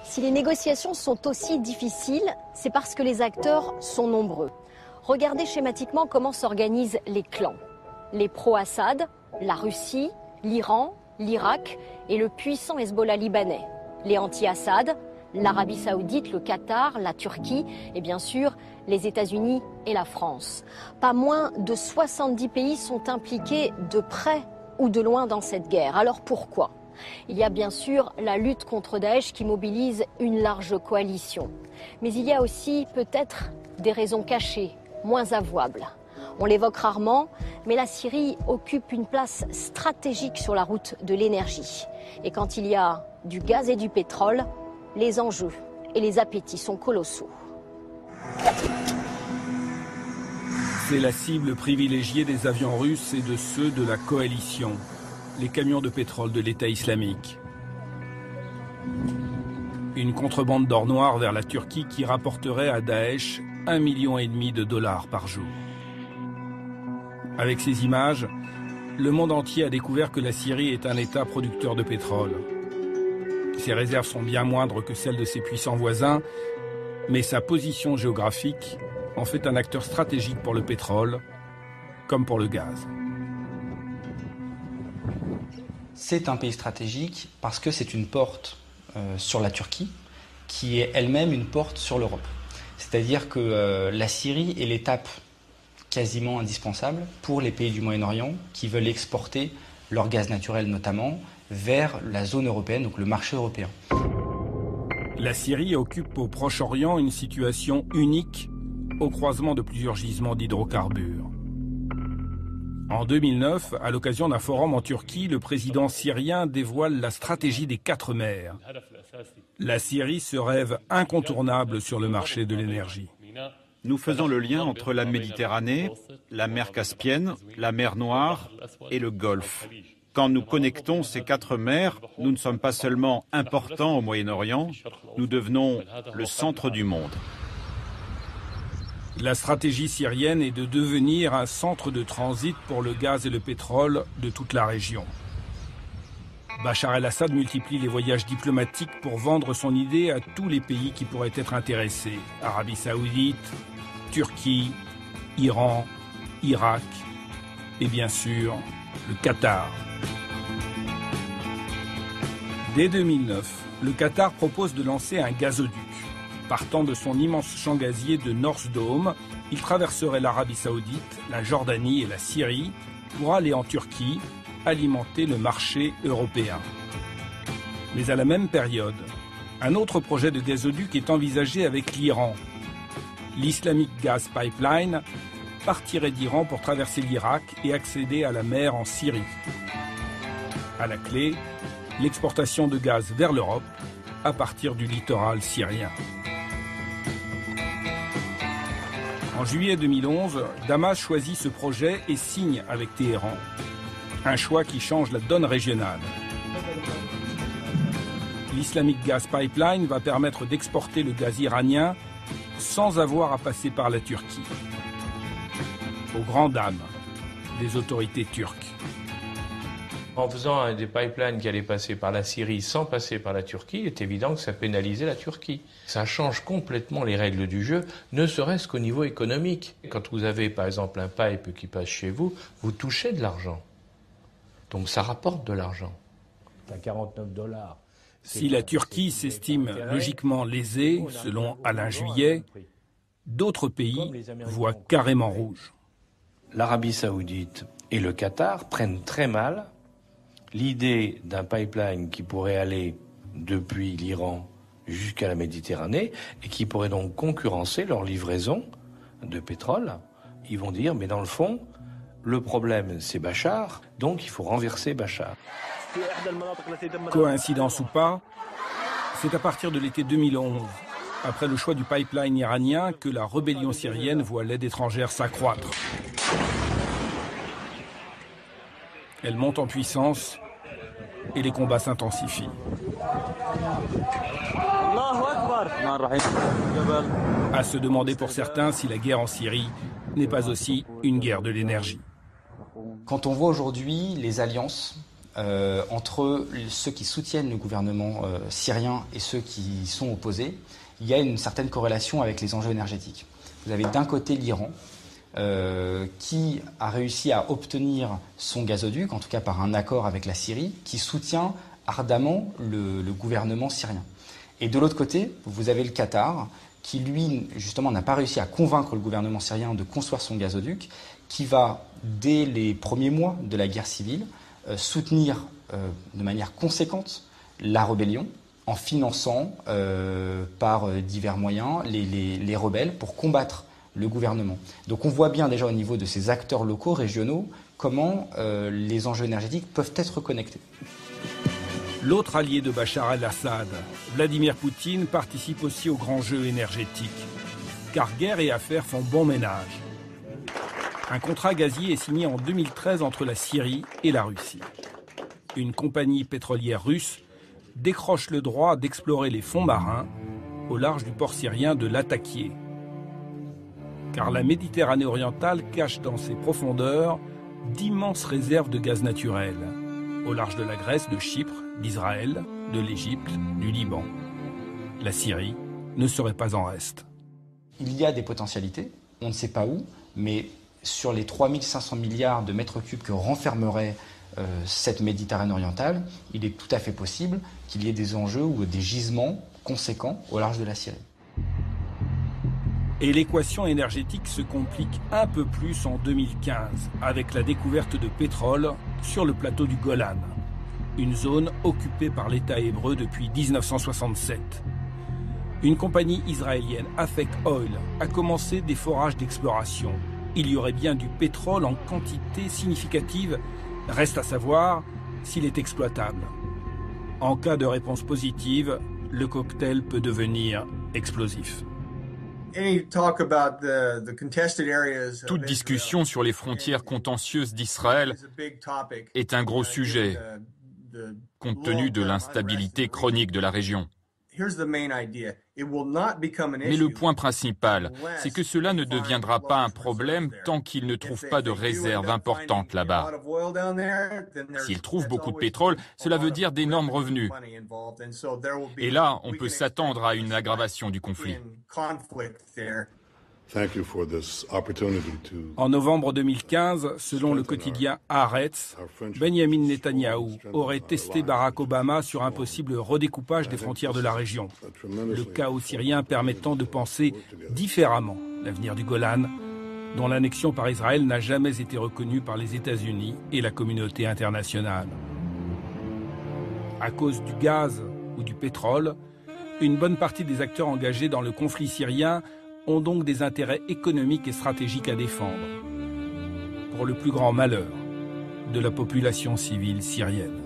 Si les négociations sont aussi difficiles, c'est parce que les acteurs sont nombreux. Regardez schématiquement comment s'organisent les clans. Les pro-Assad, la Russie, l'Iran, l'Irak et le puissant Hezbollah libanais. Les anti-Assad, l'Arabie Saoudite, le Qatar, la Turquie et bien sûr les États-Unis et la France. Pas moins de 70 pays sont impliqués de près ou de loin dans cette guerre. Alors pourquoi ? Il y a bien sûr la lutte contre Daesh qui mobilise une large coalition. Mais il y a aussi peut-être des raisons cachées, moins avouables. On l'évoque rarement, mais la Syrie occupe une place stratégique sur la route de l'énergie. Et quand il y a du gaz et du pétrole, les enjeux et les appétits sont colossaux. C'est la cible privilégiée des avions russes et de ceux de la coalition. Les camions de pétrole de l'État islamique. Une contrebande d'or noir vers la Turquie qui rapporterait à Daesh 1,5 million de dollars par jour. Avec ces images, le monde entier a découvert que la Syrie est un État producteur de pétrole. Ses réserves sont bien moindres que celles de ses puissants voisins, mais sa position géographique en fait un acteur stratégique pour le pétrole, comme pour le gaz. C'est un pays stratégique parce que c'est une porte sur la Turquie qui est elle-même une porte sur l'Europe. C'est-à-dire que la Syrie est l'étape quasiment indispensable pour les pays du Moyen-Orient qui veulent exporter leur gaz naturel notamment vers la zone européenne, donc le marché européen. La Syrie occupe au Proche-Orient une situation unique au croisement de plusieurs gisements d'hydrocarbures. En 2009, à l'occasion d'un forum en Turquie, le président syrien dévoile la stratégie des 4 mers. La Syrie se rêve incontournable sur le marché de l'énergie. Nous faisons le lien entre la Méditerranée, la mer Caspienne, la mer Noire et le Golfe. Quand nous connectons ces 4 mers, nous ne sommes pas seulement importants au Moyen-Orient, nous devenons le centre du monde. La stratégie syrienne est de devenir un centre de transit pour le gaz et le pétrole de toute la région. Bachar el-Assad multiplie les voyages diplomatiques pour vendre son idée à tous les pays qui pourraient être intéressés. Arabie Saoudite, Turquie, Iran, Irak et bien sûr le Qatar. Dès 2009, le Qatar propose de lancer un gazoduc. Partant de son immense champ gazier de North Dome, il traverserait l'Arabie Saoudite, la Jordanie et la Syrie pour aller en Turquie alimenter le marché européen. Mais à la même période, un autre projet de gazoduc est envisagé avec l'Iran. L'Islamic Gas Pipeline partirait d'Iran pour traverser l'Irak et accéder à la mer en Syrie. À la clé, l'exportation de gaz vers l'Europe à partir du littoral syrien. En juillet 2011, Damas choisit ce projet et signe avec Téhéran. Un choix qui change la donne régionale. L'Islamic Gas Pipeline va permettre d'exporter le gaz iranien sans avoir à passer par la Turquie. Aux grandes dames des autorités turques. En faisant des pipelines qui allaient passer par la Syrie sans passer par la Turquie, il est évident que ça pénalisait la Turquie. Ça change complètement les règles du jeu, ne serait-ce qu'au niveau économique. Quand vous avez par exemple un pipe qui passe chez vous, vous touchez de l'argent. Donc ça rapporte de l'argent. À 49 $. Si la Turquie s'estime logiquement lésée, selon Alain Juillet, d'autres pays voient carrément rouge. L'Arabie Saoudite et le Qatar prennent très mal l'idée d'un pipeline qui pourrait aller depuis l'Iran jusqu'à la Méditerranée et qui pourrait donc concurrencer leur livraison de pétrole. Ils vont dire, mais dans le fond, le problème c'est Bachar, donc il faut renverser Bachar. Coïncidence ou pas, c'est à partir de l'été 2011, après le choix du pipeline iranien, que la rébellion syrienne voit l'aide étrangère s'accroître. Elle monte en puissance et les combats s'intensifient. À se demander pour certains si la guerre en Syrie n'est pas aussi une guerre de l'énergie. Quand on voit aujourd'hui les alliances entre ceux qui soutiennent le gouvernement syrien et ceux qui y sont opposés, il y a une certaine corrélation avec les enjeux énergétiques. Vous avez d'un côté l'Iran, qui a réussi à obtenir son gazoduc, en tout cas par un accord avec la Syrie, qui soutient ardemment le gouvernement syrien. Et de l'autre côté, vous avez le Qatar, qui lui, justement, n'a pas réussi à convaincre le gouvernement syrien de construire son gazoduc, qui va, dès les premiers mois de la guerre civile, soutenir de manière conséquente la rébellion, en finançant par divers moyens les rebelles pour combattre le gouvernement. Donc on voit bien déjà au niveau de ces acteurs locaux, régionaux, comment les enjeux énergétiques peuvent être connectés. L'autre allié de Bachar el-Assad, Vladimir Poutine, participe aussi au grand jeu énergétique. Car guerre et affaires font bon ménage. Un contrat gazier est signé en 2013 entre la Syrie et la Russie. Une compagnie pétrolière russe décroche le droit d'explorer les fonds marins au large du port syrien de Latakia. Car la Méditerranée orientale cache dans ses profondeurs d'immenses réserves de gaz naturel, au large de la Grèce, de Chypre, d'Israël, de l'Égypte, du Liban. La Syrie ne serait pas en reste. Il y a des potentialités, on ne sait pas où, mais sur les 3500 milliards de mètres cubes que renfermerait cette Méditerranée orientale, il est tout à fait possible qu'il y ait des enjeux ou des gisements conséquents au large de la Syrie. Et l'équation énergétique se complique un peu plus en 2015 avec la découverte de pétrole sur le plateau du Golan, une zone occupée par l'État hébreu depuis 1967. Une compagnie israélienne, Afek Oil, a commencé des forages d'exploration. Il y aurait bien du pétrole en quantité significative, reste à savoir s'il est exploitable. En cas de réponse positive, le cocktail peut devenir explosif. Toute discussion sur les frontières contentieuses d'Israël est un gros sujet, compte tenu de l'instabilité chronique de la région. Mais le point principal, c'est que cela ne deviendra pas un problème tant qu'ils ne trouvent pas de réserves importantes là-bas. S'ils trouvent beaucoup de pétrole, cela veut dire d'énormes revenus. Et là, on peut s'attendre à une aggravation du conflit. En novembre 2015, selon le quotidien Haaretz, Benjamin Netanyahou aurait testé Barack Obama sur un possible redécoupage des frontières de la région. Le chaos syrien permettant de penser différemment l'avenir du Golan, dont l'annexion par Israël n'a jamais été reconnue par les États-Unis et la communauté internationale. À cause du gaz ou du pétrole, une bonne partie des acteurs engagés dans le conflit syrien ont donc des intérêts économiques et stratégiques à défendre, pour le plus grand malheur de la population civile syrienne.